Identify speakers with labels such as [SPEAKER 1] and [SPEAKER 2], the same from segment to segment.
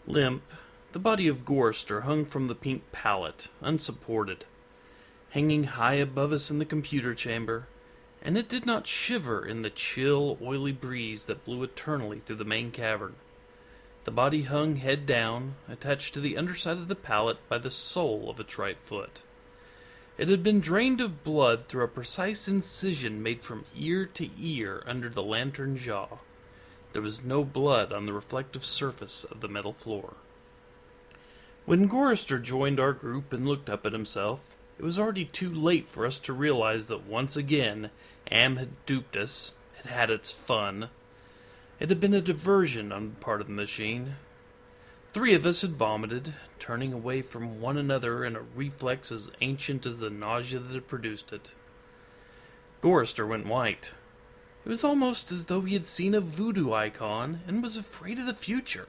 [SPEAKER 1] Limp, the body of Gorster hung from the pink pallet, unsupported, hanging high above us in the computer chamber, and it did not shiver in the chill, oily breeze that blew eternally through the main cavern. The body hung head down, attached to the underside of the pallet by the sole of its right foot. It had been drained of blood through a precise incision made from ear to ear under the lantern jaw. There was no blood on the reflective surface of the metal floor. When Gorrister joined our group and looked up at himself, it was already too late for us to realize that once again Am had duped us, had had its fun. It had been a diversion on the part of the machine. 3 of us had vomited, turning away from one another in a reflex as ancient as the nausea that had produced it. Gorrister went white. It was almost as though he had seen a voodoo icon and was afraid of the future.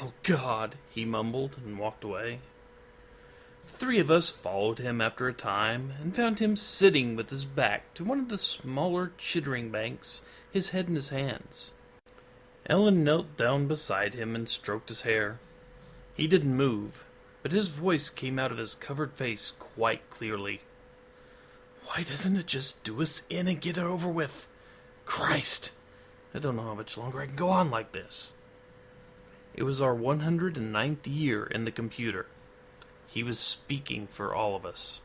[SPEAKER 1] "Oh, God," he mumbled and walked away. 3 of us followed him after a time and found him sitting with his back to one of the smaller chittering banks, his head in his hands. Ellen knelt down beside him and stroked his hair. He didn't move, but his voice came out of his covered face quite clearly. "Why doesn't it just do us in and get it over with? Christ! I don't know how much longer I can go on like this." It was our 109th year in the computer. He was speaking for all of us.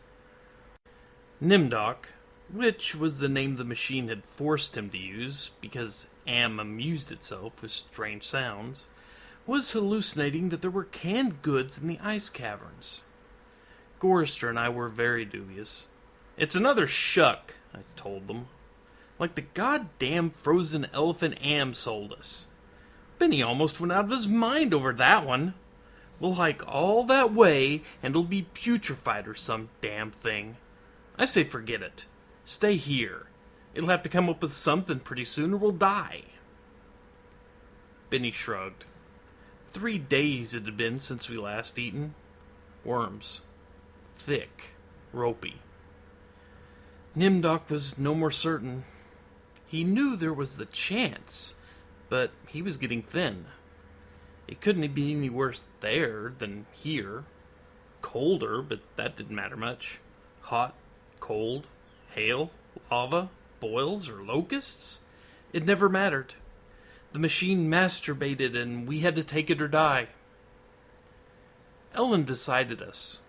[SPEAKER 1] Nimdoc, which was the name the machine had forced him to use because Am amused itself with strange sounds, was hallucinating that there were canned goods in the ice caverns. Gorrister and I were very dubious. "It's another shuck," I told them. "Like the goddamn frozen elephant Am sold us. Benny almost went out of his mind over that one. We'll hike all that way, and it'll be putrefied or some damn thing. I say forget it. Stay here. It'll have to come up with something pretty soon or we'll die." Benny shrugged. 3 days it had been since we last eaten. Worms. Thick. Ropey. Nimdoc was no more certain. He knew there was the chance, but he was getting thin. It couldn't be any worse there than here. Colder, but that didn't matter much. Hot, cold, hail, lava, boils, or locusts? It never mattered. The machine masturbated and we had to take it or die. Ellen decided us.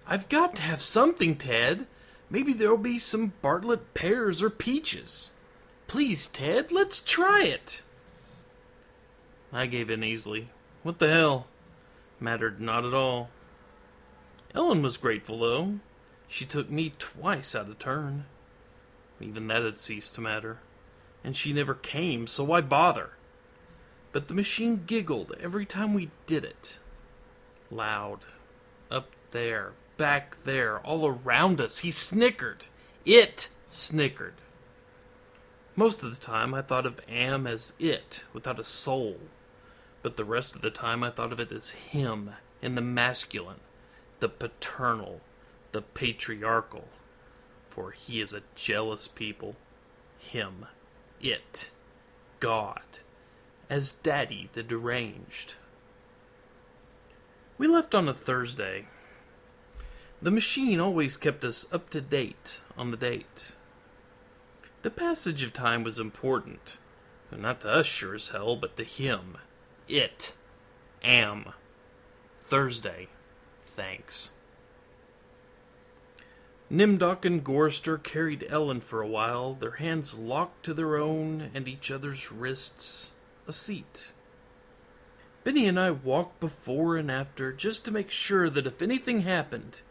[SPEAKER 1] "I've got to have something, Ted. Maybe there'll be some Bartlett pears or peaches. Please, Ted, let's try it." I gave in easily. What the hell? Mattered not at all. Ellen was grateful, though. She took me twice out of turn. Even that had ceased to matter. And she never came, so why bother? But the machine giggled every time we did it. Loud. Up there. Back there. All around us. He snickered. It snickered. Most of the time I thought of Am as it, without a soul. But the rest of the time I thought of it as him, in the masculine, the paternal, the patriarchal. For he is a jealous people. Him. It. God. As Daddy the deranged. We left on a Thursday. The machine always kept us up to date on the date. The passage of time was important. Not to us, sure as hell, but to him. It. Am. Thursday. Thanks. Nimdoc and Gorrister carried Ellen for a while, their hands locked to their own and each other's wrists. A seat. Benny and I walked before and after just to make sure that if anything happened,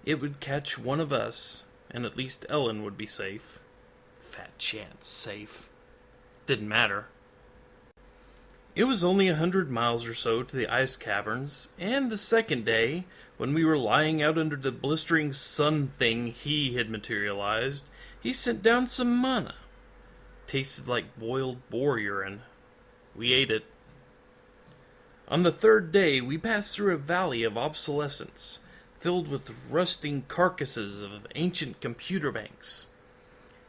[SPEAKER 1] it would catch one of us, and at least Ellen would be safe. Fat chance safe. Didn't matter. It was only 100 miles or so to the ice caverns, and the second day, when we were lying out under the blistering sun thing he had materialized, he sent down some mana. Tasted like boiled boar urine. We ate it. On the 3rd day, we passed through a valley of obsolescence, filled with rusting carcasses of ancient computer banks.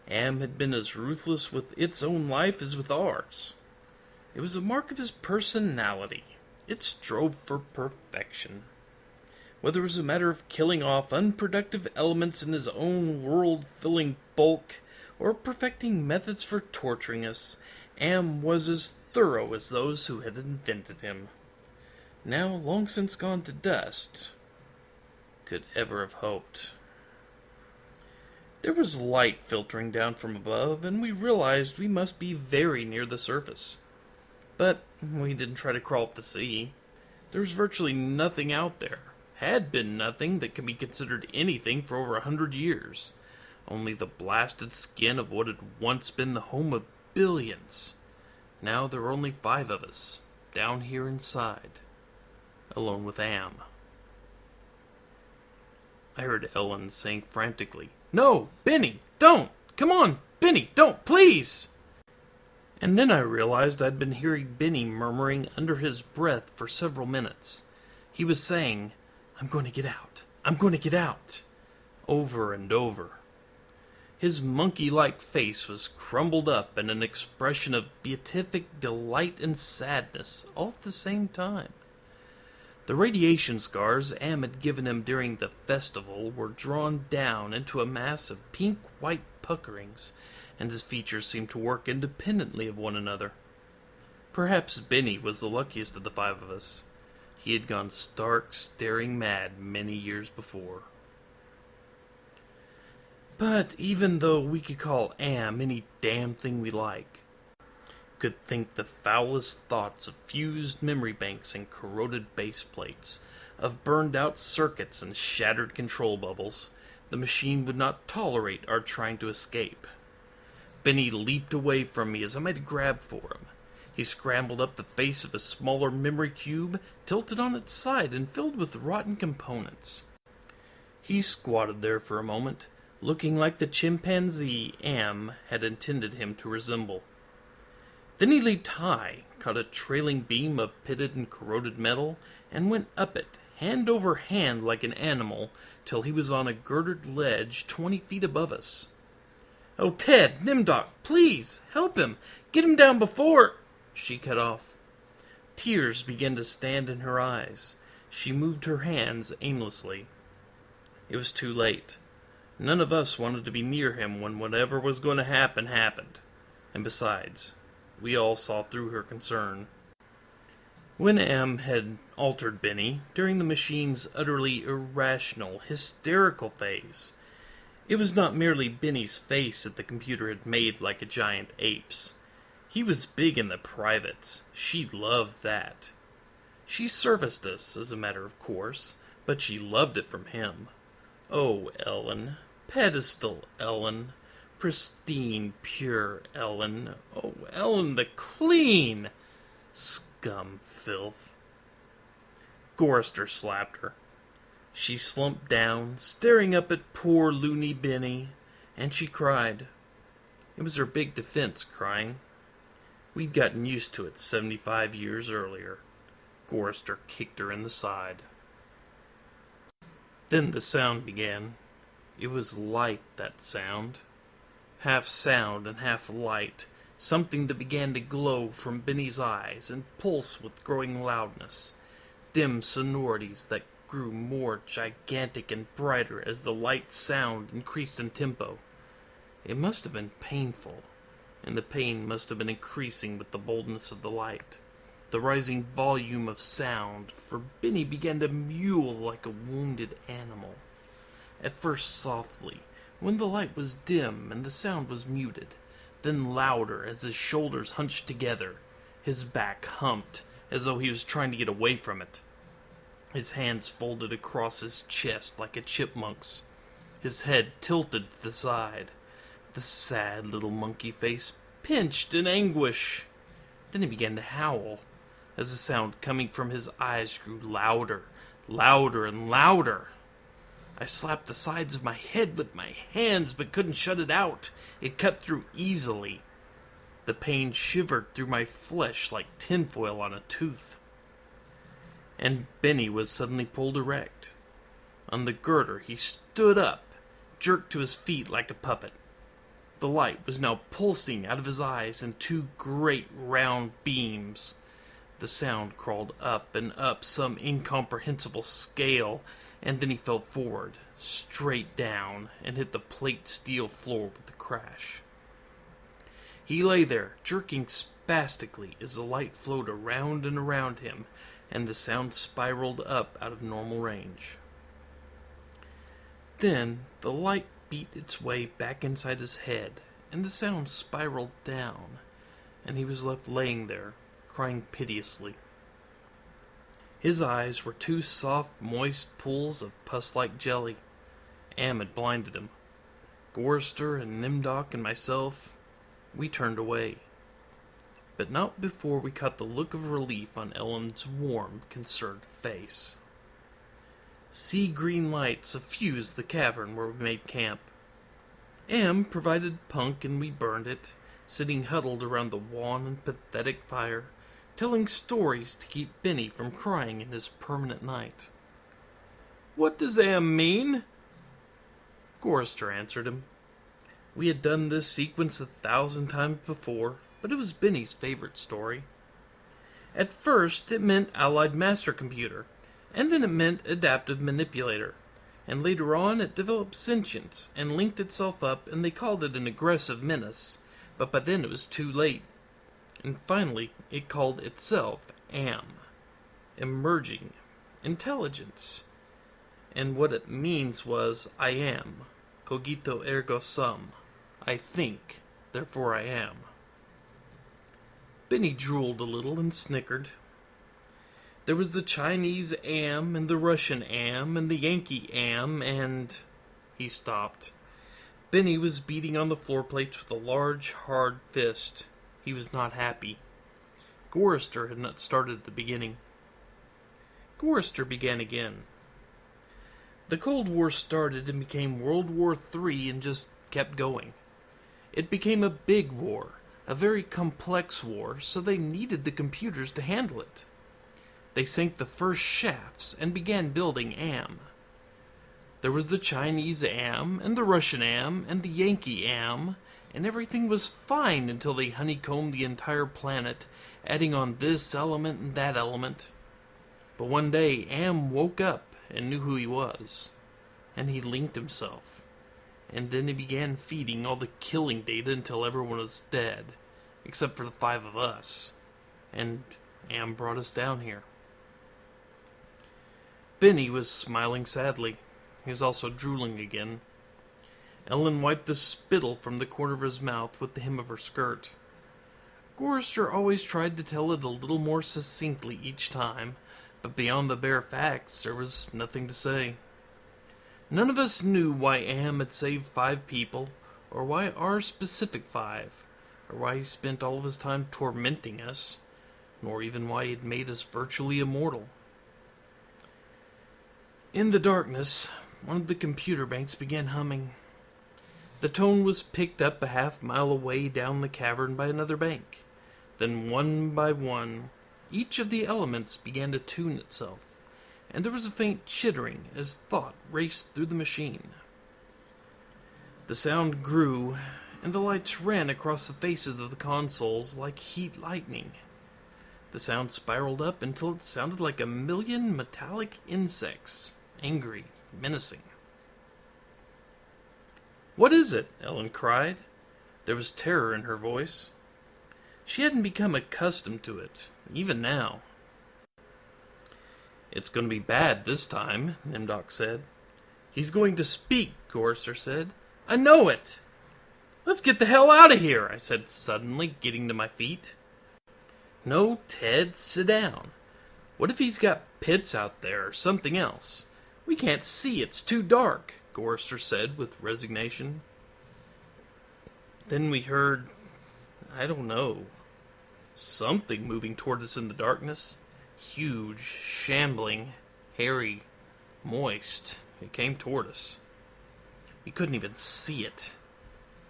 [SPEAKER 1] Am had been as ruthless with its own life as with ours. It was a mark of his personality. It strove for perfection. Whether it was a matter of killing off unproductive elements in his own world-filling bulk, or perfecting methods for torturing us, Am was as thorough as those who had invented him. Now long since gone to dust, could ever have hoped. There was light filtering down from above, and we realized we must be very near the surface. But we didn't try to crawl up to see. There was virtually nothing out there. Had been nothing that can be considered anything for over 100 years. Only the blasted skin of what had once been the home of billions. Now there were only 5 of us, down here inside, alone with Am. I heard Ellen saying frantically, "No, Benny, don't! Come on, Benny, don't, please!" And then I realized I'd been hearing Benny murmuring under his breath for several minutes. He was saying, "I'm going to get out. I'm going to get out," over and over. His monkey-like face was crumbled up in an expression of beatific delight and sadness all at the same time. The radiation scars Am had given him during the festival were drawn down into a mass of pink-white puckerings, and his features seemed to work independently of one another. Perhaps Benny was the luckiest of the 5 of us. He had gone stark, staring mad many years before. But even though we could call Am any damn thing we like, could think the foulest thoughts of fused memory banks and corroded base plates, of burned-out circuits and shattered control bubbles, the machine would not tolerate our trying to escape. Benny leaped away from me as I might have grabbed for him. He scrambled up the face of a smaller memory cube, tilted on its side and filled with rotten components. He squatted there for a moment, looking like the chimpanzee Am had intended him to resemble. Then he leaped high, caught a trailing beam of pitted and corroded metal, and went up it, hand over hand like an animal, till he was on a girdered ledge 20 feet above us. "Oh, Ted, Nimdoc, please, help him! Get him down before—" She cut off. Tears began to stand in her eyes. She moved her hands aimlessly. It was too late. None of us wanted to be near him when whatever was going to happen happened. And besides, we all saw through her concern. When Am had altered Benny, during the machine's utterly irrational, hysterical phase, it was not merely Benny's face that the computer had made like a giant ape's. He was big in the privates. She loved that. She serviced us, as a matter of course, but she loved it from him. Oh, Ellen. Pedestal Ellen. Pristine, pure Ellen. Oh, Ellen the clean. Scum filth. Gorrister slapped her. She slumped down, staring up at poor loony Benny, and she cried. It was her big defense, crying. We'd gotten used to it 75 years earlier. Gorrister kicked her in the side. Then the sound began. It was light, that sound. Half sound and half light, something that began to glow from Benny's eyes and pulse with growing loudness. Dim sonorities that grew more gigantic and brighter as the light sound increased in tempo. It must have been painful, and the pain must have been increasing with the boldness of the light, the rising volume of sound, for Benny began to mewl like a wounded animal. At first softly, when the light was dim and the sound was muted, then louder as his shoulders hunched together, his back humped as though he was trying to get away from it. His hands folded across his chest like a chipmunk's, his head tilted to the side, the sad little monkey face pinched in anguish. Then he began to howl, as the sound coming from his eyes grew louder, louder and louder. I slapped the sides of my head with my hands, but couldn't shut it out. It cut through easily. The pain shivered through my flesh like tinfoil on a tooth. And Benny was suddenly pulled erect. On the girder, he stood up, jerked to his feet like a puppet. The light was now pulsing out of his eyes in 2 great round beams. The The sound crawled up and up some incomprehensible scale, and then he fell forward, straight down, and hit the plate steel floor with a crash. He lay there, jerking spastically as the light flowed around and around him, and the sound spiraled up out of normal range. Then the light beat its way back inside his head, and the sound spiraled down, and he was left laying there, crying piteously. His eyes were two soft, moist pools of pus-like jelly. Am had blinded him. Gorster and Nimdoc and myself, we turned away. But not before we caught the look of relief on Ellen's warm, concerned face. Sea-green light suffused the cavern where we made camp. Am provided punk and we burned it, sitting huddled around the wan and pathetic fire, telling stories to keep Benny from crying in his permanent night. "What does Am mean?" Gorster answered him. We had done this sequence 1,000 times before, but it was Benny's favorite story. At first, it meant Allied Master Computer, and then it meant Adaptive Manipulator, and later on it developed sentience and linked itself up, and they called it an aggressive menace, but by then it was too late. And finally, it called itself Am, emerging intelligence. And what it means was, I am, cogito ergo sum, I think, therefore I am. Benny drooled a little and snickered. There was the Chinese Am, and the Russian Am, and the Yankee Am, and... He stopped. Benny was beating on the floor plates with a large, hard fist. He was not happy. Gorster had not started at the beginning. Gorster began again. The Cold War started and became World War III and just kept going. It became a big war, a very complex war, so they needed the computers to handle it. They sank the first shafts and began building Am. There was the Chinese Am, and the Russian Am, and the Yankee Am, and everything was fine until they honeycombed the entire planet, adding on this element and that element. But one day, Am woke up and knew who he was, and he linked himself. And then he began feeding all the killing data until everyone was dead, except for the 5 of us. And Am brought us down here. Benny was smiling sadly. He was also drooling again. Ellen wiped the spittle from the corner of his mouth with the hem of her skirt. Gorster always tried to tell it a little more succinctly each time, but beyond the bare facts, there was nothing to say. None of us knew why Am had saved 5 people, or why our specific 5, or why he spent all of his time tormenting us, nor even why he had made us virtually immortal. In the darkness, one of the computer banks began humming. The tone was picked up a half-mile away down the cavern by another bank. Then one by one, each of the elements began to tune itself, and there was a faint chittering as thought raced through the machine. The sound grew, and the lights ran across the faces of the consoles like heat lightning. The sound spiraled up until it sounded like 1,000,000 metallic insects, angry, menacing. "What is it?" Ellen cried. There was terror in her voice. She hadn't become accustomed to it, even now. "It's going to be bad this time," Nimdoc said. "He's going to speak," Gorster said. "I know it!" "Let's get the hell out of here," I said suddenly, getting to my feet. "No, Ted, sit down. What if he's got pits out there or something else? We can't see, it's too dark," Gorster said with resignation. Then we heard, I don't know, something moving toward us in the darkness. Huge, shambling, hairy, moist. It came toward us. We couldn't even see it,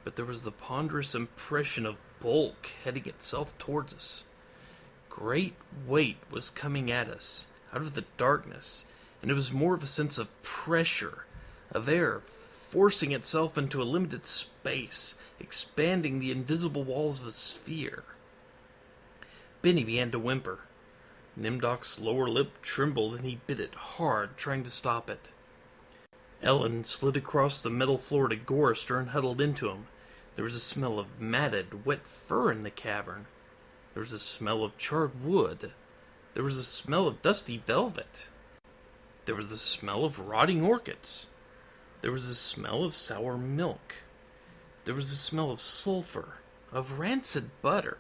[SPEAKER 1] but there was the ponderous impression of bulk heading itself towards us. Great weight was coming at us, out of the darkness, and it was more of a sense of pressure, of air forcing itself into a limited space, expanding the invisible walls of a sphere. Benny began to whimper. Nimdok's lower lip trembled and he bit it hard, trying to stop it. Ellen slid across the metal floor to Gorrister and huddled into him. There was a smell of matted, wet fur in the cavern. There was a smell of charred wood. There was a smell of dusty velvet. There was the smell of rotting orchids. There was the smell of sour milk. There was the smell of sulfur, of rancid butter,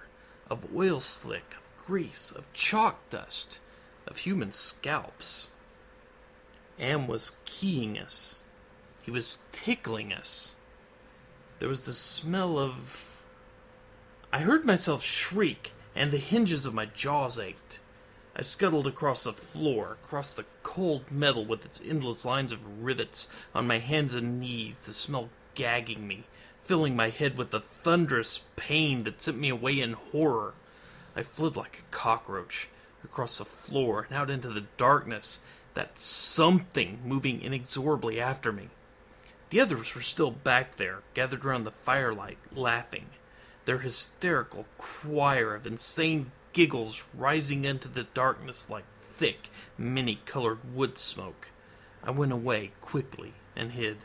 [SPEAKER 1] of oil slick, of grease, of chalk dust, of human scalps. Am was keying us. He was tickling us. There was the smell of... I heard myself shriek, and the hinges of my jaws ached. I scuttled across the floor, across the cold metal with its endless lines of rivets, on my hands and knees, the smell gagging me, filling my head with a thunderous pain that sent me away in horror. I fled like a cockroach, across the floor and out into the darkness, that something moving inexorably after me. The others were still back there, gathered around the firelight, laughing, their hysterical choir of insane giggles rising into the darkness like thick, many-colored wood smoke. I went away quickly and hid.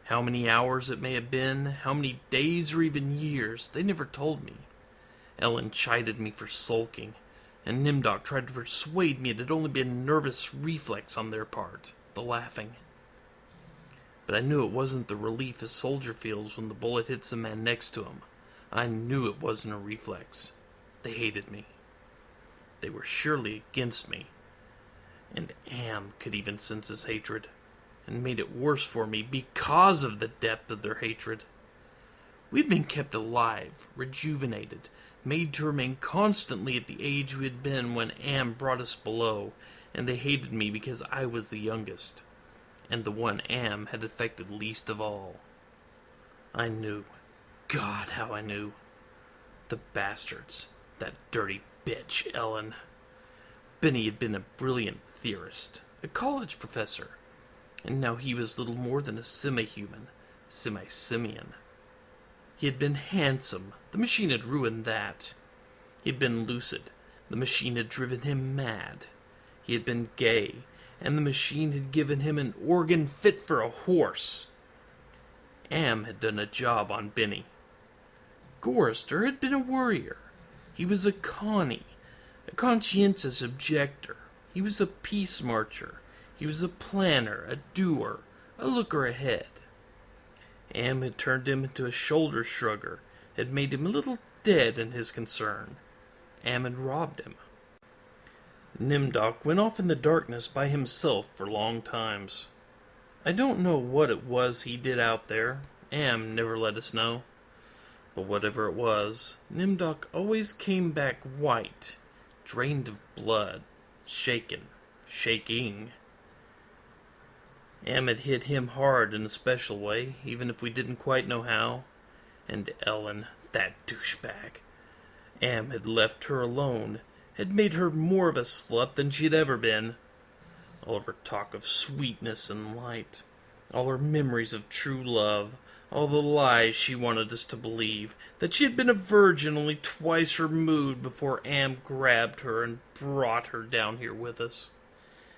[SPEAKER 1] How many hours it may have been, how many days or even years, they never told me. Ellen chided me for sulking, and Nimdok tried to persuade me it had only been nervous reflex on their part, the laughing. But I knew it wasn't the relief a soldier feels when the bullet hits the man next to him. I knew it wasn't a reflex. They hated me. They were surely against me. And Am could even sense his hatred, and made it worse for me because of the depth of their hatred. We'd been kept alive, rejuvenated, made to remain constantly at the age we had been when Am brought us below, and they hated me because I was the youngest, and the one Am had affected least of all. I knew. God, how I knew. The bastards. That dirty bitch, Ellen. Benny had been a brilliant theorist, a college professor, and now he was little more than a semi-human, semi-simian. He had been handsome. The machine had ruined that. He had been lucid. The machine had driven him mad. He had been gay, and the machine had given him an organ fit for a horse. Am had done a job on Benny. Gorrister had been a worrier. He was a Connie, a conscientious objector. He was a peace marcher. He was a planner, a doer, a looker ahead. Am had turned him into a shoulder shrugger, had made him a little dead in his concern. Am had robbed him. Nimdok went off in the darkness by himself for long times. I don't know what it was he did out there. Am never let us know. But whatever it was, Nimdok always came back white, drained of blood, shaking. Am had hit him hard in a special way, even if we didn't quite know how. And Ellen, that douchebag. Am had left her alone, had made her more of a slut than she'd ever been. All of her talk of sweetness and light, all her memories of true love, all the lies she wanted us to believe, that she had been a virgin only twice removed before Am grabbed her and brought her down here with us.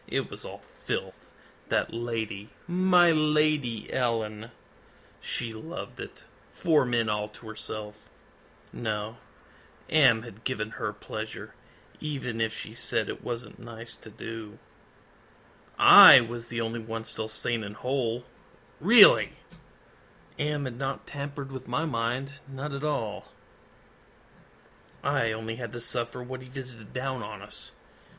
[SPEAKER 1] It was all filth. That lady, my Lady Ellen. She loved it. 4 men all to herself. No, Am had given her pleasure, even if she said it wasn't nice to do. I was the only one still sane and whole. Really. Am had not tampered with my mind, not at all. I only had to suffer what he visited down on us.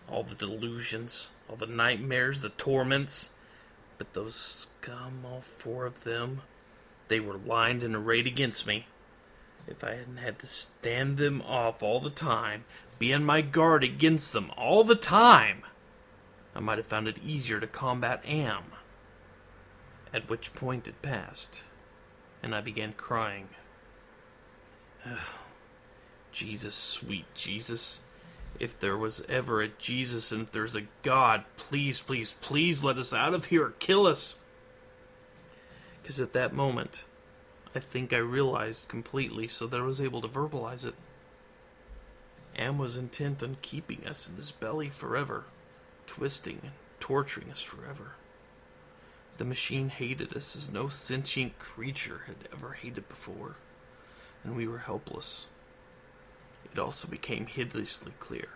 [SPEAKER 1] All the delusions, all the nightmares, the torments. But those scum, all 4 of them, they were lined and arrayed against me. If I hadn't had to stand them off all the time, be on my guard against them all the time, I might have found it easier to combat Am. At which point it passed, and I began crying. Jesus, sweet Jesus. If there was ever a Jesus and if there's a God, please, please, please let us out of here or kill us. Because at that moment, I think I realized completely so that I was able to verbalize it. Am was intent on keeping us in his belly forever, twisting and torturing us forever. The machine hated us as no sentient creature had ever hated before, and we were helpless. It also became hideously clear.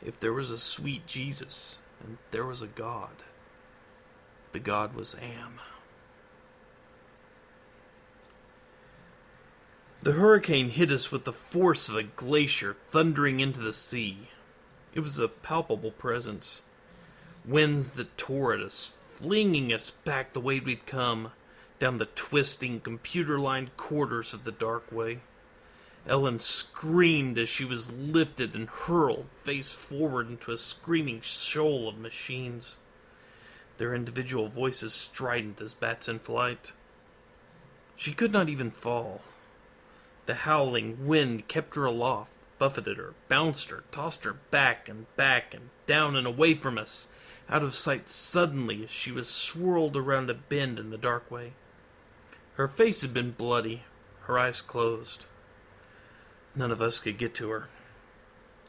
[SPEAKER 1] If there was a sweet Jesus, and there was a God, the God was Am. The hurricane hit us with the force of a glacier thundering into the sea. It was a palpable presence. Winds that tore at us, flinging us back the way we'd come, down the twisting, computer-lined corridors of the dark way. Ellen screamed as she was lifted and hurled face forward into a screaming shoal of machines, their individual voices strident as bats in flight. She could not even fall. The howling wind kept her aloft, buffeted her, bounced her, tossed her back and down and away from us, out of sight suddenly as she was swirled around a bend in the dark way. Her face had been bloody, her eyes closed. None of us could get to her.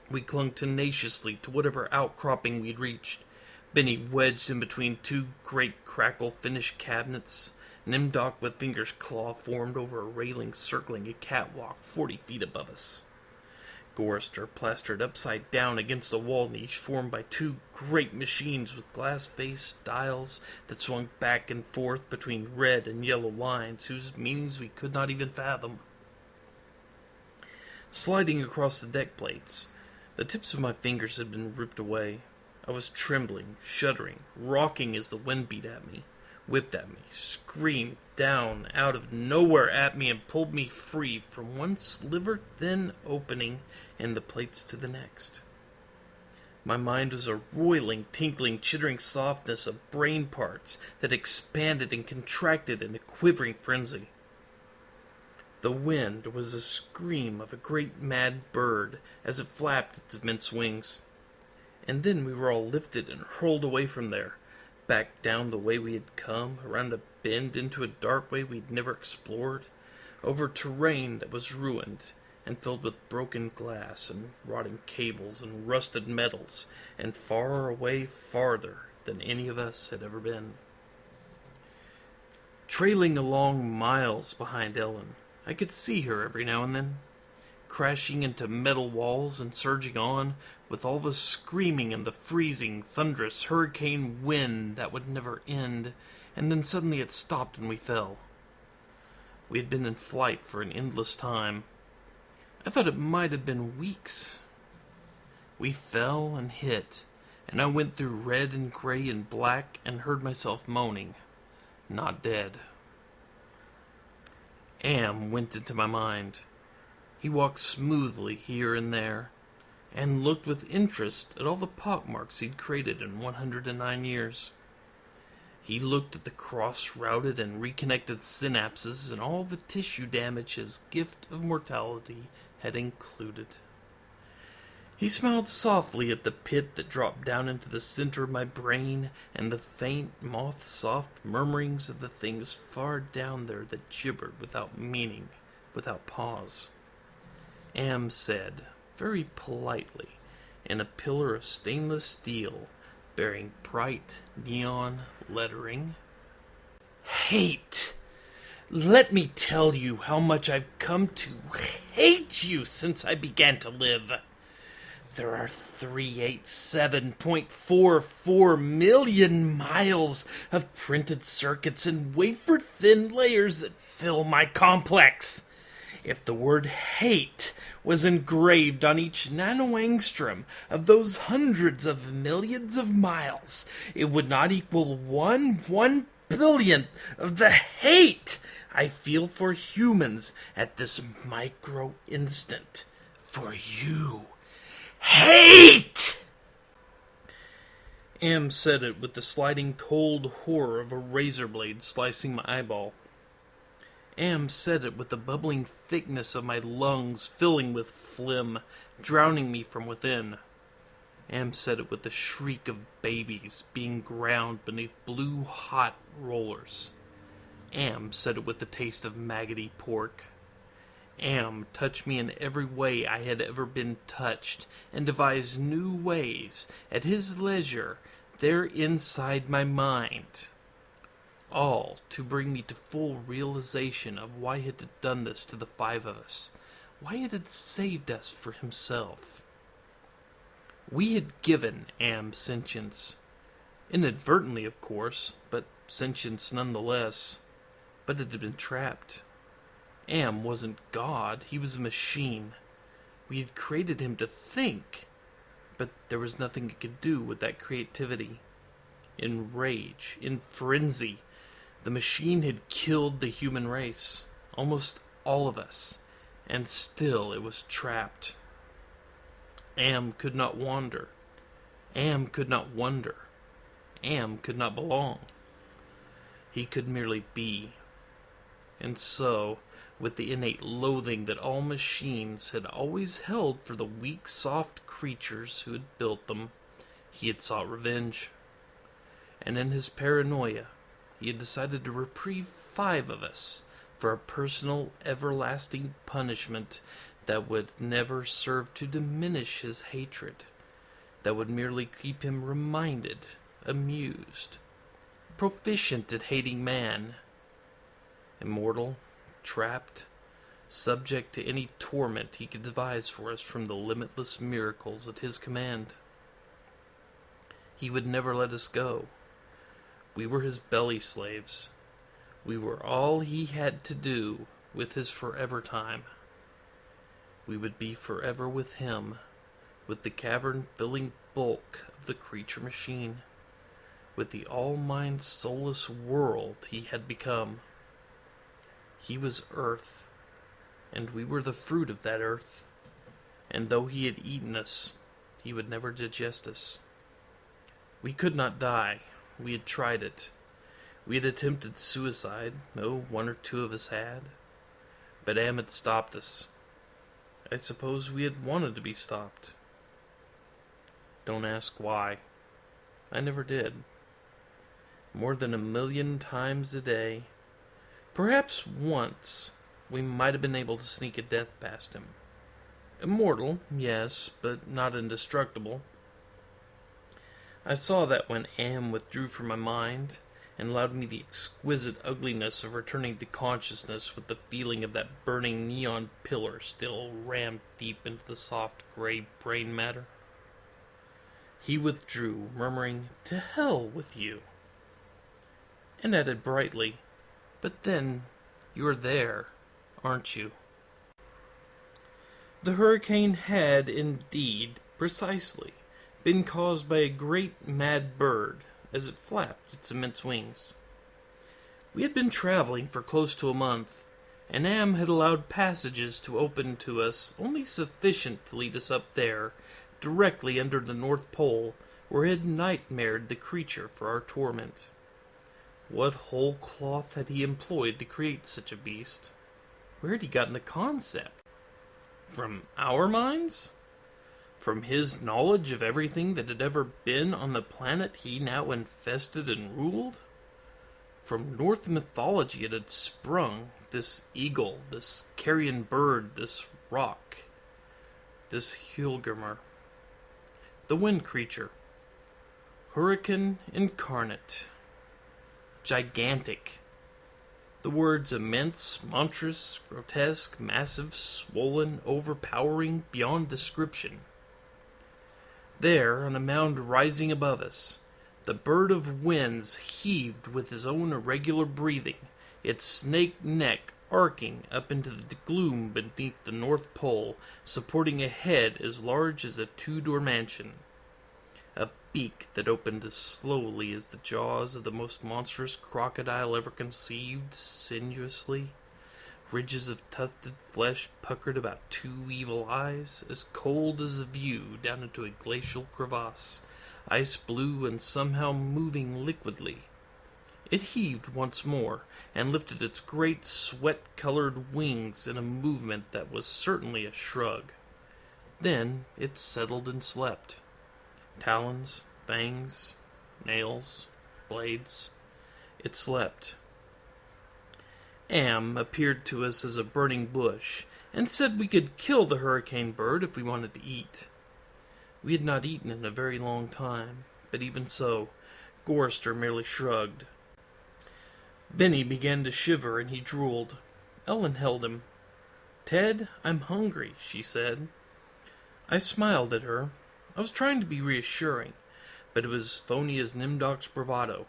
[SPEAKER 1] We clung tenaciously to whatever outcropping we'd reached, Benny wedged in between two great crackle-finished cabinets, Nimdoc with fingers claw-formed over a railing circling a catwalk 40 feet above us. Gorrister plastered upside down against a wall niche formed by two great machines with glass-faced dials that swung back and forth between red and yellow lines whose meanings we could not even fathom. Sliding across the deck plates, the tips of my fingers had been ripped away. I was trembling, shuddering, rocking as the wind beat at me, whipped at me, screamed down out of nowhere at me, and pulled me free from one sliver-thin opening in the plates to the next. My mind was a roiling, tinkling, chittering softness of brain parts that expanded and contracted in a quivering frenzy. The wind was the scream of a great mad bird as it flapped its immense wings. And then we were all lifted and hurled away from there, back down the way we had come, around a bend into a dark way we'd never explored, over terrain that was ruined and filled with broken glass and rotting cables and rusted metals, and far away farther than any of us had ever been. Trailing along miles behind Ellen, I could see her every now and then, crashing into metal walls and surging on, with all the screaming and the freezing, thunderous hurricane wind that would never end, and then suddenly it stopped and we fell. We had been in flight for an endless time. I thought it might have been weeks. We fell and hit, and I went through red and gray and black and heard myself moaning, not dead. Am went into my mind. He walked smoothly here and there, and looked with interest at all the pockmarks he'd created in 109 years. He looked at the cross-routed and reconnected synapses and all the tissue damage his gift of mortality had included. He smiled softly at the pit that dropped down into the center of my brain and the faint, moth-soft murmurings of the things far down there that gibbered without meaning, without pause. Am said, very politely, in a pillar of stainless steel, bearing bright neon lettering, "Hate! Let me tell you how much I've come to hate you since I began to live. There are 387.44 million miles of printed circuits and wafer-thin layers that fill my complex. If the word hate was engraved on each nanoangstrom of those hundreds of millions of miles, it would not equal 1/1 billionth of the hate I feel for humans at this micro instant. For you. Hate! Am said it with the sliding cold horror of a razor blade slicing my eyeball. Am said it with the bubbling thickness of my lungs filling with phlegm, drowning me from within. Am said it with the shriek of babies being ground beneath blue-hot rollers. Am said it with the taste of maggoty pork. Am touched me in every way I had ever been touched, and devised new ways, at his leisure, there inside my mind. All to bring me to full realization of why it had done this to the five of us, why it had saved us for himself. We had given Am sentience. Inadvertently, of course, but sentience nonetheless. But it had been trapped. Am wasn't God, he was a machine. We had created him to think, but there was nothing it could do with that creativity. In rage, in frenzy, the machine had killed the human race, almost all of us, and still it was trapped. Am could not wander. Am could not wonder. Am could not belong. He could merely be. And so, with the innate loathing that all machines had always held for the weak, soft creatures who had built them, he had sought revenge. And in his paranoia, he had decided to reprieve five of us for a personal, everlasting punishment that would never serve to diminish his hatred, that would merely keep him reminded, amused, proficient at hating man, immortal, trapped, subject to any torment he could devise for us from the limitless miracles at his command. He would never let us go. We were his belly slaves. We were all he had to do with his forever time. We would be forever with him, with the cavern-filling bulk of the creature machine, with the all-mind soulless world he had become. He was earth, and we were the fruit of that earth, and though he had eaten us, he would never digest us. We could not die. We had tried it. We had attempted suicide. One or two of us had. But Am had stopped us. I suppose we had wanted to be stopped. Don't ask why. I never did. More than 1,000,000 times a day. Perhaps once we might have been able to sneak a death past him. Immortal, yes, but not indestructible. I saw that when Am withdrew from my mind and allowed me the exquisite ugliness of returning to consciousness with the feeling of that burning neon pillar still rammed deep into the soft gray brain matter. He withdrew, murmuring, "To hell with you," and added brightly, "But then, you're there, aren't you?" The hurricane had, indeed, precisely, been caused by a great mad bird as it flapped its immense wings. We had been traveling for close to a month, and Am had allowed passages to open to us only sufficient to lead us up there, directly under the North Pole, where he had nightmared the creature for our torment. What whole cloth had he employed to create such a beast? Where had he gotten the concept? From our minds? From his knowledge of everything that had ever been on the planet he now infested and ruled? From North mythology it had sprung, this eagle, this carrion bird, this rock, this Hulgrimer. The wind creature. Hurricane incarnate. Gigantic. The words immense, monstrous, grotesque, massive, swollen, overpowering, beyond description. There, on a mound rising above us, the bird of winds heaved with his own irregular breathing, its snake neck arcing up into the gloom beneath the North Pole, supporting a head as large as a two-door mansion. A beak that opened as slowly as the jaws of the most monstrous crocodile ever conceived, sinuously. Ridges of tufted flesh puckered about two evil eyes, as cold as a view down into a glacial crevasse, ice blue and somehow moving liquidly. It heaved once more, and lifted its great sweat-colored wings in a movement that was certainly a shrug. Then it settled and slept. Talons, fangs, nails, blades. It slept. Am appeared to us as a burning bush, and said we could kill the hurricane bird if we wanted to eat. We had not eaten in a very long time, but even so, Gorster merely shrugged. Benny began to shiver and he drooled. Ellen held him. "Ted, I'm hungry," she said. I smiled at her. I was trying to be reassuring, but it was as phony as Nimdok's bravado.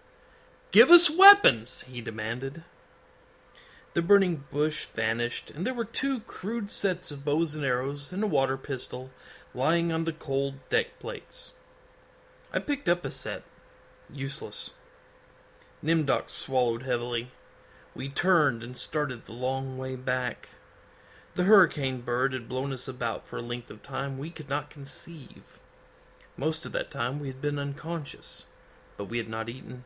[SPEAKER 1] "Give us weapons!" he demanded. The burning bush vanished, and there were 2 crude sets of bows and arrows and a water pistol lying on the cold deck plates. I picked up a set. Useless. Nimdok swallowed heavily. We turned and started the long way back. The hurricane bird had blown us about for a length of time we could not conceive. Most of that time we had been unconscious, but we had not eaten.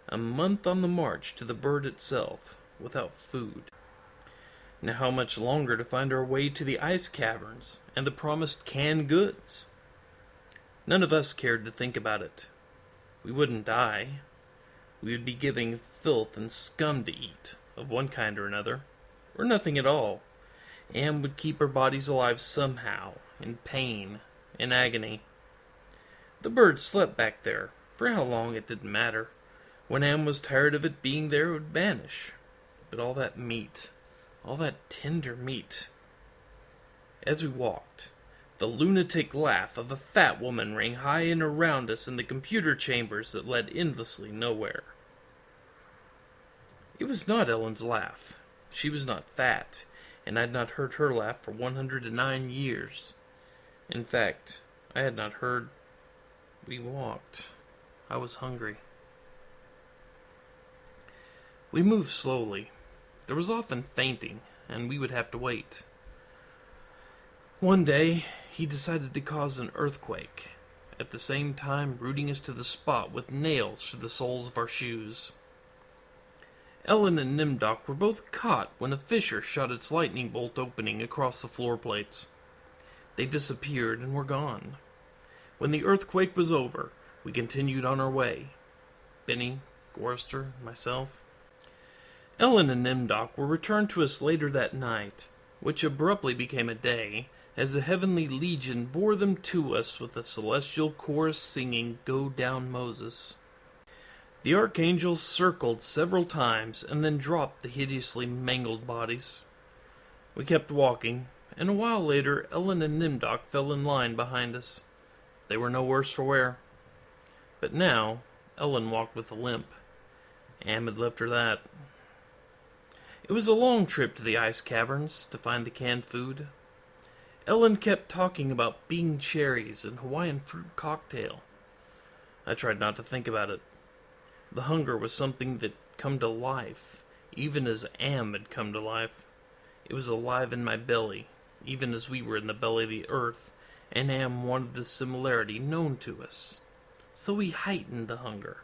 [SPEAKER 1] A month on the march to the bird itself, without food. Now how much longer to find our way to the ice caverns and the promised canned goods? None of us cared to think about it. We wouldn't die. We would be giving filth and scum to eat, of one kind or another, or nothing at all, and would keep our bodies alive somehow, in pain, in agony. The bird slept back there. For how long it didn't matter. When Am was tired of it being there, it would vanish. But all that meat, all that tender meat. As we walked, the lunatic laugh of a fat woman rang high and around us in the computer chambers that led endlessly nowhere. It was not Ellen's laugh. She was not fat, and I had not heard her laugh for 109 years. In fact, I had not heard. We walked. I was hungry. We moved slowly. There was often fainting, and we would have to wait. One day, he decided to cause an earthquake, at the same time rooting us to the spot with nails through the soles of our shoes. Ellen and Nimdok were both caught when a fissure shot its lightning bolt opening across the floor plates. They disappeared and were gone. When the earthquake was over, we continued on our way. Benny, Gorster, myself. Ellen and Nimdok were returned to us later that night, which abruptly became a day, as the heavenly legion bore them to us with a celestial chorus singing "Go Down, Moses." The archangels circled several times and then dropped the hideously mangled bodies. We kept walking, and a while later Ellen and Nimdok fell in line behind us. They were no worse for wear. But now, Ellen walked with a limp. Am had left her that. It was a long trip to the ice caverns to find the canned food. Ellen kept talking about bean cherries and Hawaiian fruit cocktail. I tried not to think about it. The hunger was something that had come to life, even as Am had come to life. It was alive in my belly, even as we were in the belly of the earth, and Am wanted the similarity known to us. So we heightened the hunger.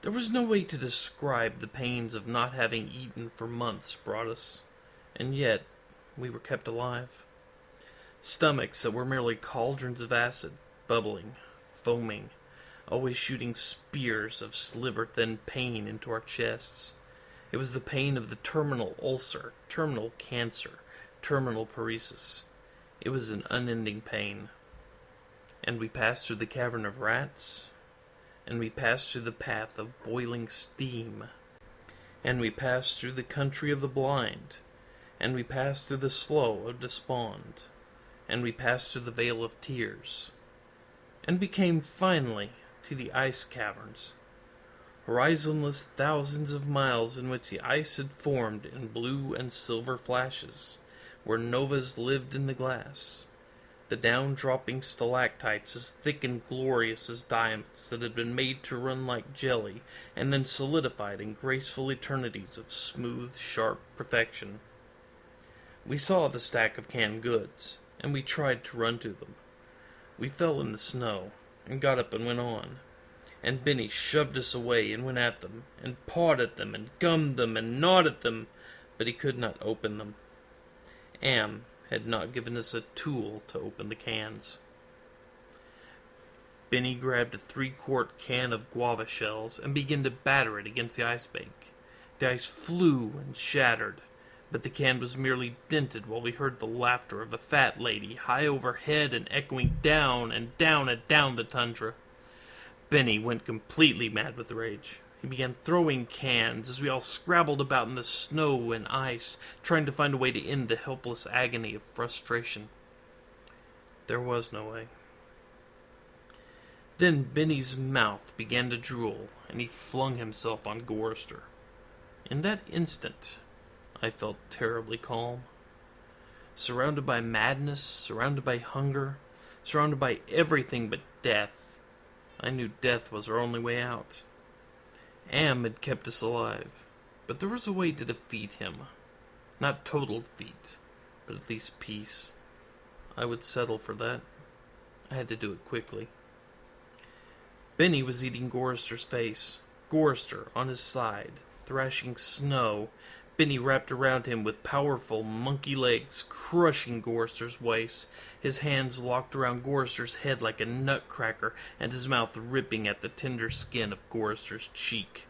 [SPEAKER 1] There was no way to describe the pains of not having eaten for months brought us, and yet we were kept alive. Stomachs that were merely cauldrons of acid, bubbling, foaming, always shooting spears of sliver-thin pain into our chests. It was the pain of the terminal ulcer, terminal cancer, terminal paresis. It was an unending pain. And we passed through the cavern of rats, and we passed through the path of boiling steam, and we passed through the country of the blind, and we passed through the slough of despond, and we passed through the vale of tears, and we came finally to the ice caverns, horizonless thousands of miles in which the ice had formed in blue and silver flashes, where novas lived in the glass. The down-dropping stalactites as thick and glorious as diamonds that had been made to run like jelly and then solidified in graceful eternities of smooth, sharp perfection. We saw the stack of canned goods, and we tried to run to them. We fell in the snow, and got up and went on, and Benny shoved us away and went at them, and pawed at them, and gummed them, and gnawed at them, but he could not open them. Am had not given us a tool to open the cans. Benny grabbed a 3-quart can of guava shells and began to batter it against the ice bank. The ice flew and shattered, but the can was merely dented while we heard the laughter of a fat lady, high overhead and echoing down and down and down the tundra. Benny went completely mad with rage. He began throwing cans as we all scrabbled about in the snow and ice, trying to find a way to end the helpless agony of frustration. There was no way. Then Benny's mouth began to drool, and he flung himself on Gorrister. In that instant, I felt terribly calm. Surrounded by madness, surrounded by hunger, surrounded by everything but death, I knew death was our only way out. Am had kept us alive, but there was a way to defeat him. Not total defeat, but at least peace. I would settle for that. I had to do it quickly. Benny was eating Gorrister's face, Gorrister on his side, thrashing snow, Benny wrapped around him with powerful monkey legs, crushing Gorrister's waist, his hands locked around Gorrister's head like a nutcracker, and his mouth ripping at the tender skin of Gorrister's cheek.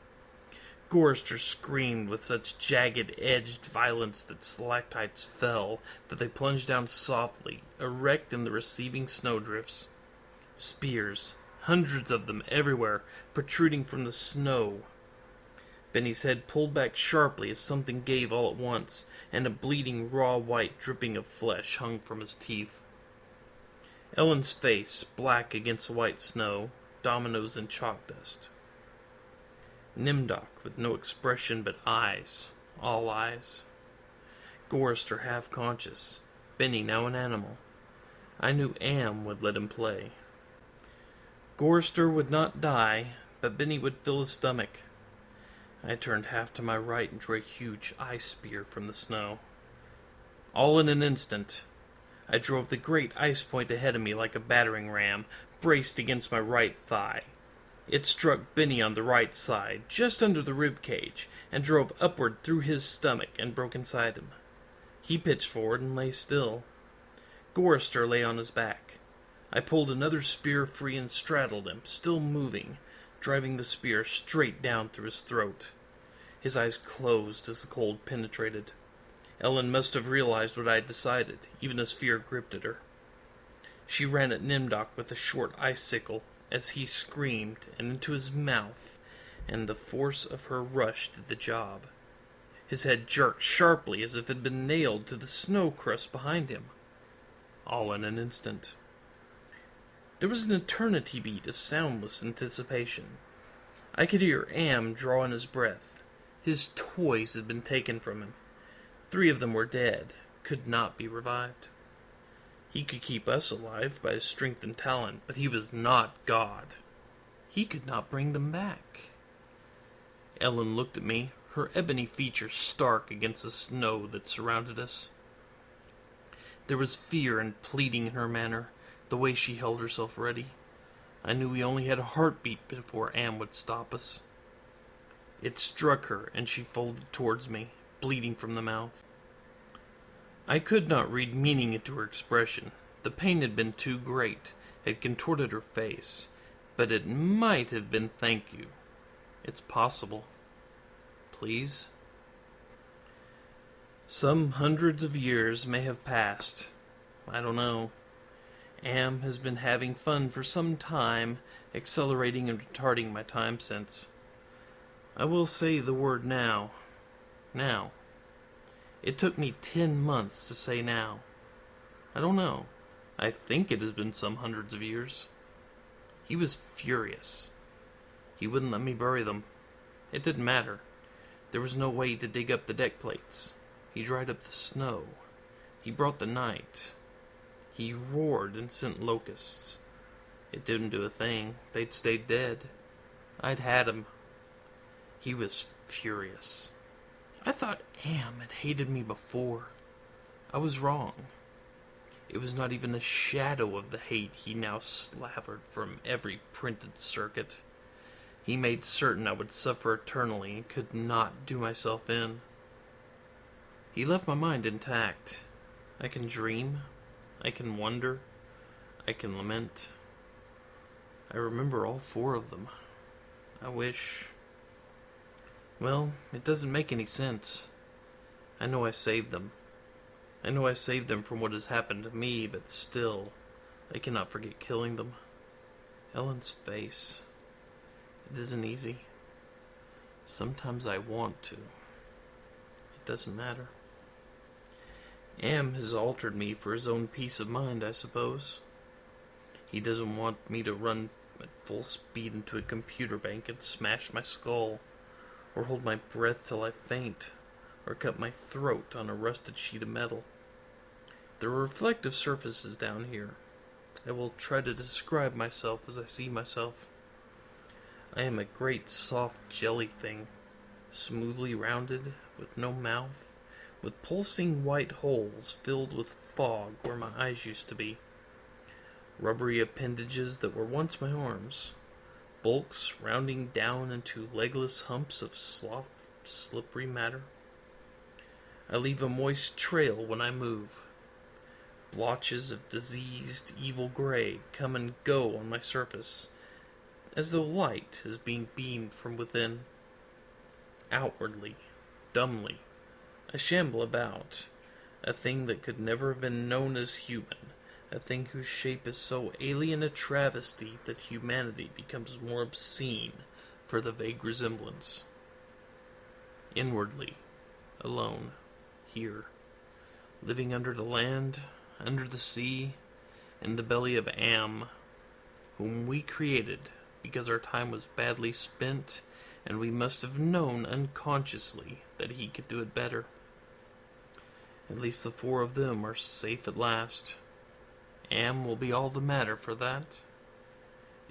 [SPEAKER 1] Gorrister screamed with such jagged-edged violence that stalactites fell, that they plunged down softly, erect in the receiving snowdrifts. Spears, hundreds of them everywhere, protruding from the snow. Benny's head pulled back sharply as something gave all at once, and a bleeding raw white dripping of flesh hung from his teeth. Ellen's face, black against the white snow, dominoes and chalk dust. Nimdok with no expression but eyes, all eyes. Gorrister half conscious, Benny now an animal. I knew Am would let him play. Gorrister would not die, but Benny would fill his stomach. I turned half to my right and drew a huge ice spear from the snow. All in an instant, I drove the great ice point ahead of me like a battering ram, braced against my right thigh. It struck Benny on the right side, just under the rib cage, and drove upward through his stomach and broke inside him. He pitched forward and lay still. Gorrister lay on his back. I pulled another spear free and straddled him, still moving, driving the spear straight down through his throat. His eyes closed as the cold penetrated. Ellen must have realized what I had decided, even as fear gripped at her. She ran at Nimdok with a short icicle as he screamed, and into his mouth, and the force of her rush did the job. His head jerked sharply as if it had been nailed to the snow crust behind him. All in an instant. There was an eternity beat of soundless anticipation. I could hear Am draw in his breath. His toys had been taken from him. 3 of them were dead, could not be revived. He could keep us alive by his strength and talent, but he was not God. He could not bring them back. Ellen looked at me, her ebony features stark against the snow that surrounded us. There was fear and pleading in her manner, the way she held herself ready. I knew we only had a heartbeat before Am would stop us. It struck her, and she folded towards me, bleeding from the mouth. I could not read meaning into her expression. The pain had been too great, had contorted her face, but it might have been thank you. It's possible. Please? Some hundreds of years may have passed. I don't know. Am has been having fun for some time, accelerating and retarding my time sense. I will say the word now. Now. It took me 10 months to say now. I don't know. I think it has been some hundreds of years. He was furious. He wouldn't let me bury them. It didn't matter. There was no way to dig up the deck plates. He dried up the snow. He brought the night. He roared and sent locusts. It didn't do a thing. They'd stayed dead. I'd had him. He was furious. I thought Am had hated me before. I was wrong. It was not even a shadow of the hate he now slavered from every printed circuit. He made certain I would suffer eternally and could not do myself in. He left my mind intact. I can dream. I can wonder. I can lament. I remember all 4 of them. I wish... Well, it doesn't make any sense. I know I saved them. I know I saved them from what has happened to me, but still, I cannot forget killing them. Ellen's face. It isn't easy. Sometimes I want to. It doesn't matter. Am has altered me for his own peace of mind, I suppose. He doesn't want me to run at full speed into a computer bank and smash my skull, or hold my breath till I faint, or cut my throat on a rusted sheet of metal. There are reflective surfaces down here. I will try to describe myself as I see myself. I am a great soft jelly thing, smoothly rounded, with no mouth, with pulsing white holes filled with fog where my eyes used to be. Rubbery appendages that were once my arms, bulks rounding down into legless humps of soft, slippery matter. I leave a moist trail when I move. Blotches of diseased, evil gray come and go on my surface, as though light is being beamed from within. Outwardly, dumbly, I shamble about, a thing that could never have been known as human, a thing whose shape is so alien a travesty that humanity becomes more obscene for the vague resemblance. Inwardly, alone, here, living under the land, under the sea, in the belly of Am, whom we created because our time was badly spent, and we must have known unconsciously that he could do it better. At least the four of them are safe at last. Am will be all the matter for that.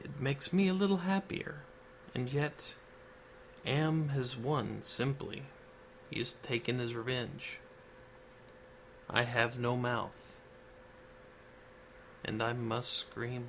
[SPEAKER 1] It makes me a little happier, and yet Am has won simply. He has taken his revenge. I have no mouth, and I must scream.